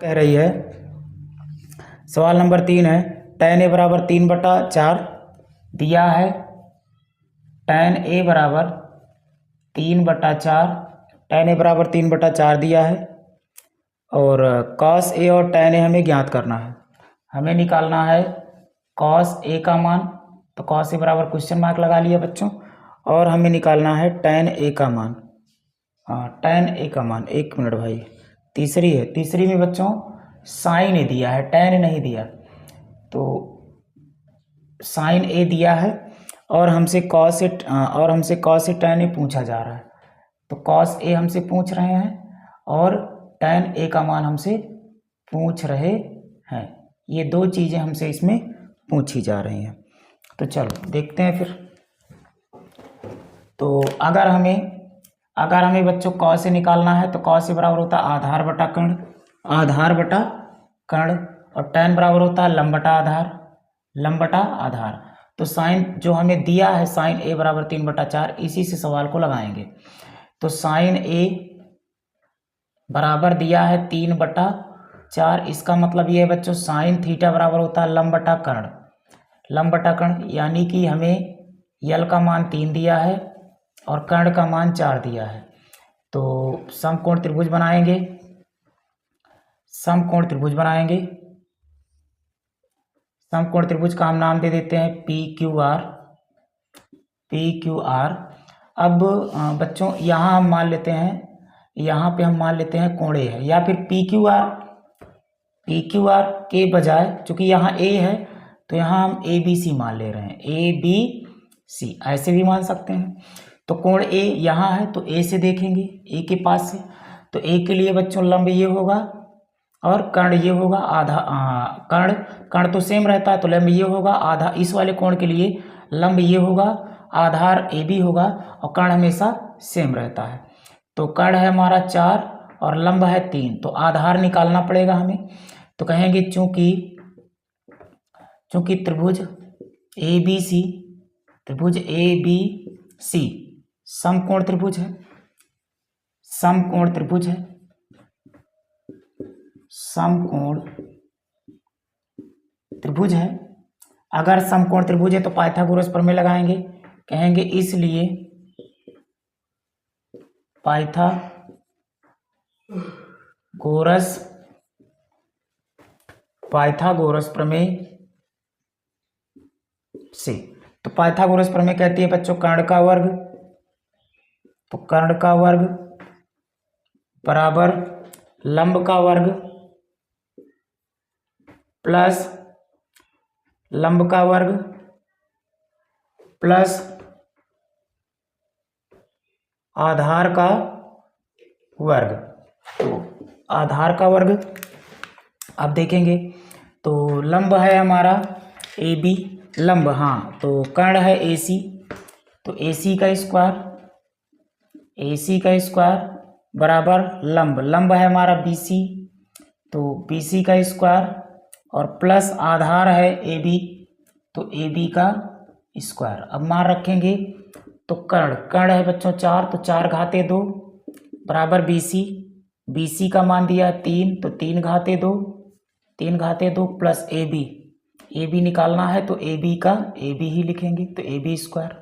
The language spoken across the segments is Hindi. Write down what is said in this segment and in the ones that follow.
कह रही है सवाल नंबर 3 है tan a बराबर 3/4 दिया है। tan a बराबर 3/4 tan a बराबर 3/4 दिया है और cos a और tan a हमें ज्ञात करना है। हमें निकालना है cos a का मान, तो cos a बराबर क्वेश्चन मार्क लगा लिया बच्चों। और हमें निकालना है tan a का मान। tan a का मान, एक मिनट भाई, तीसरी है, तीसरी में बच्चों साइन ए दिया है, tan नहीं दिया, तो साइन ए दिया है और हमसे cos ए tan ए पूछा जा रहा है। तो cos ए हमसे पूछ रहे हैं और tan ए का मान हमसे पूछ रहे हैं। ये दो चीज़ें हमसे इसमें पूछी जा रही हैं। तो चलो देखते हैं फिर। तो अगर हमें बच्चों cos ए निकालना है तो cos ए बराबर होता है आधार बटा कर्ण और tan बराबर होता है लंब बटा आधार। तो साइन जो हमें दिया है साइन ए बराबर 3/4, इसी से सवाल को लगाएंगे। तो साइन ए बराबर दिया है 3/4, इसका मतलब ये है बच्चों साइन थीटा बराबर होता है लंब बटा कर्ण, यानी कि हमें यल का मान 3 दिया है और कर्ण का मान 4 दिया है। तो समकोण त्रिभुज बनाएंगे। समकोण त्रिभुज का हम नाम दे देते हैं PQR। अब बच्चों यहाँ हम मान लेते हैं, यहाँ पे हम मान लेते हैं कोण ए है, या फिर PQR के बजाय चूंकि यहाँ A है तो यहाँ हम ABC मान ले रहे हैं, ABC ऐसे भी मान सकते हैं। तो कोण A यहाँ है तो A से देखेंगे, A के पास से, तो A के लिए बच्चों लंब ये होगा और कर्ण ये होगा आधा, कर्ण तो सेम रहता है तो लंब ये होगा आधा। इस वाले कोण के लिए लंब ये होगा, आधार AB होगा और कर्ण हमेशा सेम रहता है। तो कर्ण है हमारा 4 और लंब है 3, तो आधार निकालना पड़ेगा हमें। तो कहेंगे चूंकि त्रिभुज ABC समकोण त्रिभुज है। अगर समकोण त्रिभुज है तो पाइथागोरस प्रमेय लगाएंगे, कहेंगे इसलिए पाइथागोरस प्रमेय से। तो पाइथागोरस प्रमेय कहती है बच्चों कर्ण का वर्ग बराबर लंब का वर्ग प्लस लंब का वर्ग प्लस आधार का वर्ग। तो आधार का वर्ग अब देखेंगे तो लंब है हमारा AB, लंब, हाँ, तो कर्ण है AC, तो AC का स्क्वायर बराबर लंब है हमारा BC, तो BC का स्क्वायर और प्लस आधार है AB, तो AB का स्क्वायर। अब मान रखेंगे तो कर्ण है बच्चों 4, तो 4 घाते 2 बराबर BC का मान दिया है 3, तो 3 घाते 2 प्लस AB निकालना है तो AB ही लिखेंगे, तो AB स्क्वायर।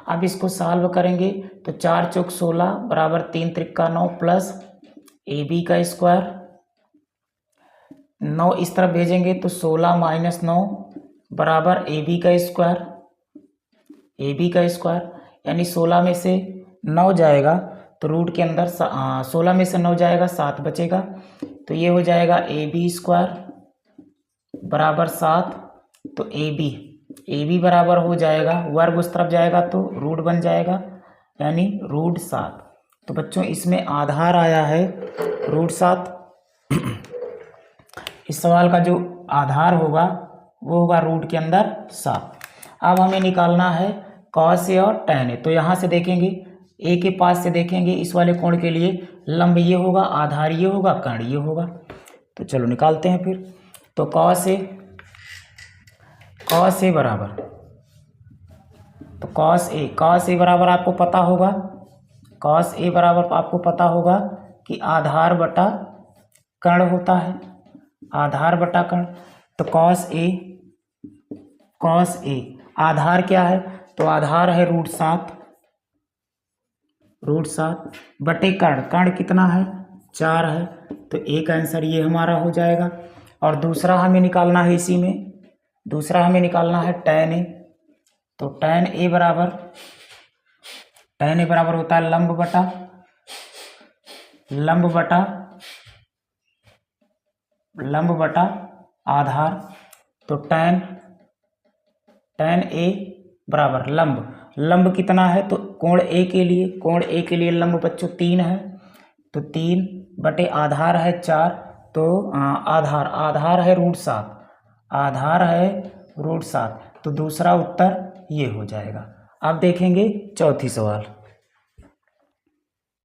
अब इसको सॉल्व करेंगे तो 4 चौक 16 बराबर 3 त्रिका 9 प्लस AB का स्क्वायर, 9 इस तरफ भेजेंगे तो 16 माइनस 9 बराबर AB का स्क्वायर, यानी 16 में से 9 जाएगा तो रूट के अंदर 16 में से 9 जाएगा 7 बचेगा, तो ये हो जाएगा AB स्क्वायर बराबर 7। तो AB बराबर हो जाएगा, वर्ग उस तरफ जाएगा तो रूट बन जाएगा, यानी रूट 7। तो बच्चों इसमें आधार आया है रूट 7। इस सवाल का जो आधार होगा वो होगा रूट के अंदर 7। अब हमें निकालना है cos A और tan A। तो यहाँ से देखेंगे A के पास से देखेंगे, इस वाले कोण के लिए लंब ये होगा, आधार ये होगा, कर्ण ये होगा। तो चलो निकालते हैं फिर। तो cos A बराबर, तो cos A बराबर आपको पता होगा कि आधार बटा कर्ण होता है, आधार बटा कर्ण। तो कॉस ए आधार क्या है, तो आधार है √7 बटे कर्ण, कर्ण कितना है 4 है, तो एक आंसर ये हमारा हो जाएगा। और दूसरा हमें निकालना है, इसी में दूसरा हमें निकालना है tan a। तो tan a बराबर होता है लंब बटा आधार। तो tan a बराबर लंब कितना है, तो कोण ए के लिए लंब बच्चों 3 है, तो 3 बटे आधार है 4, तो आधार है √7, तो दूसरा उत्तर ये हो जाएगा। अब देखेंगे चौथी सवाल।